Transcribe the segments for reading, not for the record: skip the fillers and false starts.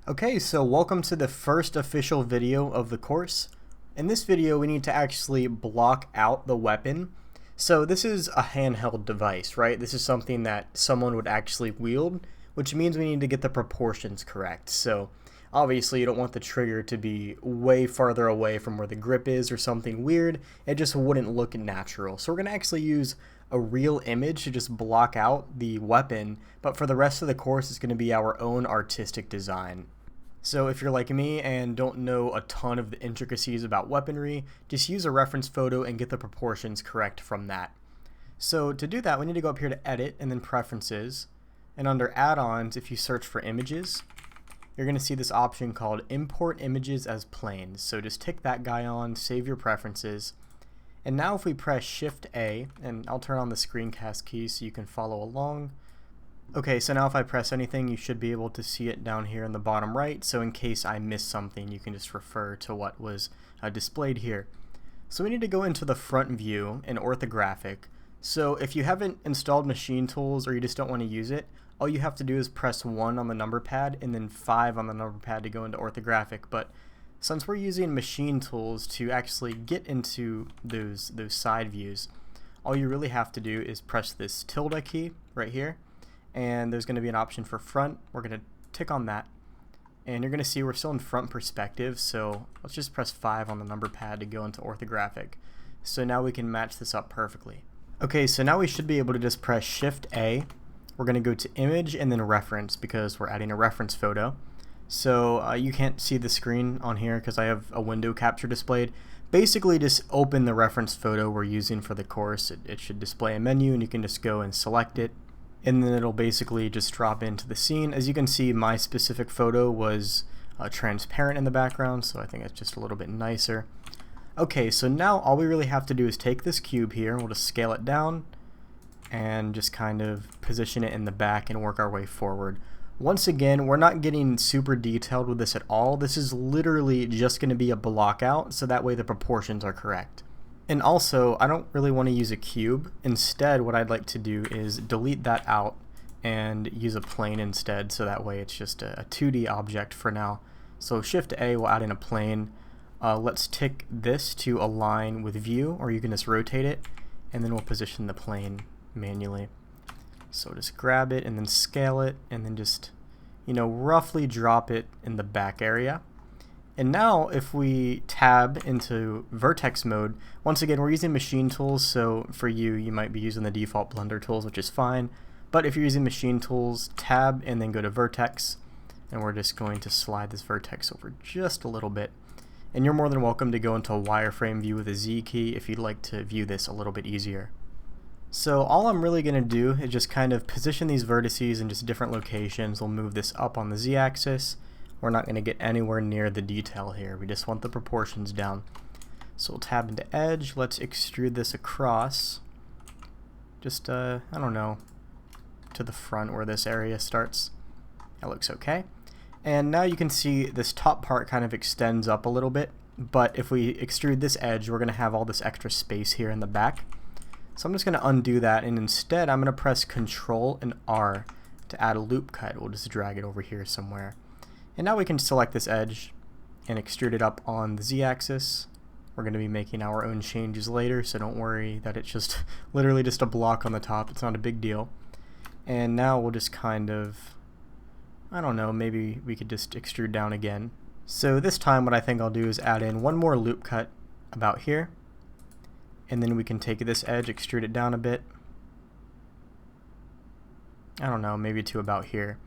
Okay, so welcome to the first official video of the course. In this video, we need to actually block out the weapon. So this is a handheld device, right? This is something that someone would actually wield, which means we need to get the proportions correct. So obviously you don't want the trigger to be way farther away from where the grip is or something weird. It just wouldn't look natural. So we're going to actually use a real image to just block out the weapon, but for the rest of the course it's going to be our own artistic design. So if you're like me and don't know a ton of the intricacies about weaponry, just use a reference photo and get the proportions correct from that. So to do that, we need to go up here to Edit and then Preferences, and under Add-ons, if you search for images, you're going to see this option called Import Images as Planes. So just tick that guy on, save your preferences, and now if we press Shift A, and I'll turn on the screencast key so you can follow along. Okay, so now if I press anything, you should be able to see it down here in the bottom right, so in case I miss something, you can just refer to what was displayed here. So we need to go into the front view in orthographic. So if you haven't installed machine tools or you just don't want to use it, all you have to do is press 1 on the number pad and then 5 on the number pad to go into orthographic. But since we're using machine tools to actually get into those side views, all you really have to do is press this tilde key right here, and there's going to be an option for front. We're going to tick on that, and you're going to see we're still in front perspective, so let's just press 5 on the number pad to go into orthographic. So now we can match this up perfectly. Okay, so now we should be able to just press Shift A. We're going to go to Image and then Reference because we're adding a reference photo. So you can't see the screen on here because I have a window capture displayed. Basically just open the reference photo we're using for the course. It should display a menu and you can just go and select it, and then it'll basically just drop into the scene. As you can see, my specific photo was transparent in the background, so I think it's just a little bit nicer. Okay, so now all we really have to do is take this cube here, and we'll just scale it down and just kind of position it in the back and work our way forward. Once again, we're not getting super detailed with this at all. This is literally just going to be a block out, so that way the proportions are correct. And also, I don't really want to use a cube. Instead, what I'd like to do is delete that out and use a plane instead, so that way it's just a 2D object for now. So Shift A will add in a plane. Let's tick this to align with view, or you can just rotate it, and then we'll position the plane manually. So just grab it and then scale it, and then just, roughly drop it in the back area. And now if we tab into vertex mode, once again we're using machine tools, so for you might be using the default Blender tools, which is fine. But if you're using machine tools, tab and then go to vertex, and we're just going to slide this vertex over just a little bit. And you're more than welcome to go into a wireframe view with a Z key if you'd like to view this a little bit easier. So all I'm really going to do is just kind of position these vertices in just different locations. We'll move this up on the Z axis. We're not going to get anywhere near the detail here. We just want the proportions down. So we'll tab into edge. Let's extrude this across. Just, I don't know, to the front where this area starts. That looks okay. And now you can see this top part kind of extends up a little bit. But if we extrude this edge, we're going to have all this extra space here in the back. So I'm just going to undo that, and instead I'm going to press Control and R to add a loop cut. We'll just drag it over here somewhere. And now we can select this edge and extrude it up on the Z-axis. We're going to be making our own changes later, so don't worry that it's just literally just a block on the top. It's not a big deal. And now we'll just kind of, I don't know, maybe we could just extrude down again. So this time what I think I'll do is add in one more loop cut about here. And then we can take this edge, extrude it down a bit. I don't know, maybe to about here.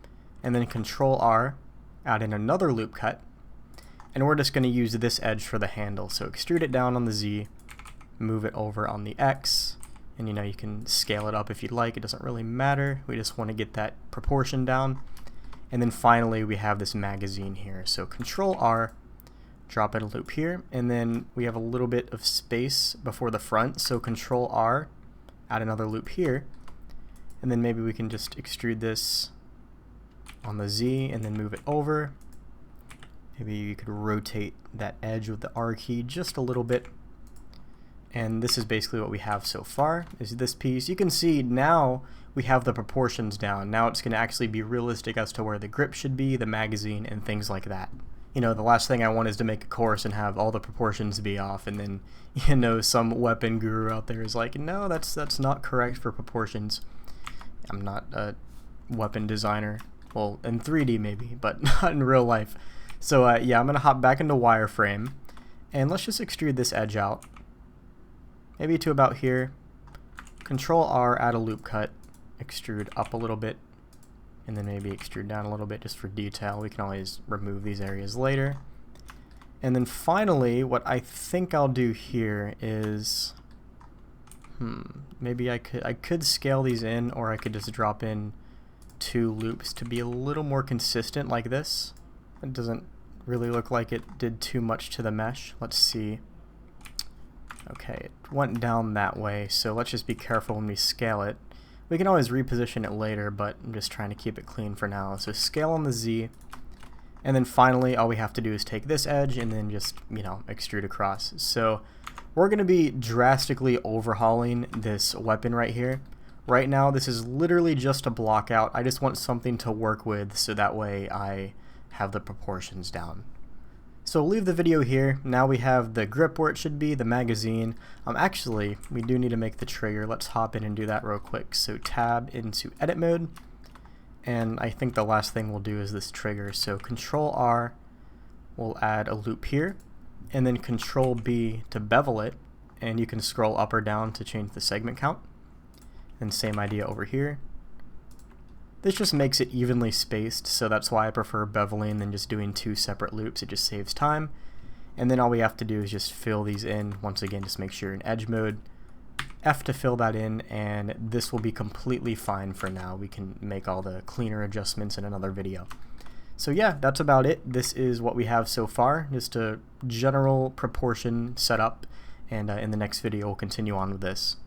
And then Control R. Add in another loop cut, and we're just going to use this edge for the handle. So extrude it down on the Z, move it over on the X, and you can scale it up if you'd like. It doesn't really matter. We just want to get that proportion down. And then finally we have this magazine here. So Control R, drop in a loop here, and then we have a little bit of space before the front. So Control R, add another loop here, and then maybe we can just extrude this on the Z and then move it over. Maybe you could rotate that edge with the R key just a little bit. And this is basically what we have so far, is this piece. You can see now we have the proportions down. Now it's going to actually be realistic as to where the grip should be, the magazine, and things like that. You know, the last thing I want is to make a course and have all the proportions be off, and then, you know, some weapon guru out there is like, no, that's not correct for proportions. I'm not a weapon designer. Well, in 3D maybe, but not in real life. So yeah, I'm going to hop back into wireframe, and let's just extrude this edge out. Maybe to about here. Control R, add a loop cut, extrude up a little bit, and then maybe extrude down a little bit just for detail. We can always remove these areas later. And then finally, what I think I'll do here is, maybe I could scale these in, or I could just drop in 2 loops to be a little more consistent like this. It doesn't really look like it did too much to the mesh. Let's see. Okay, it went down that way, so let's just be careful when we scale it. We can always reposition it later, but I'm just trying to keep it clean for now. So scale on the Z, and then finally all we have to do is take this edge and then just, you know, extrude across. So we're going to be drastically overhauling this weapon right here. Right now this is literally just a block out. I just want something to work with so that way I have the proportions down. So leave the video here. Now we have the grip where it should be, the magazine. Actually, we do need to make the trigger. Let's hop in and do that real quick. So tab into edit mode, and I think the last thing we'll do is this trigger. So Control R, we'll add a loop here, and then Control B to bevel it, and you can scroll up or down to change the segment count. And same idea over here. This just makes it evenly spaced, so that's why I prefer beveling than just doing 2 separate loops. It just saves time. And then all we have to do is just fill these in. Once again, just make sure you're in edge mode. F to fill that in, and this will be completely fine for now. We can make all the cleaner adjustments in another video. So yeah, that's about it. This is what we have so far, just a general proportion setup, and in the next video we'll continue on with this.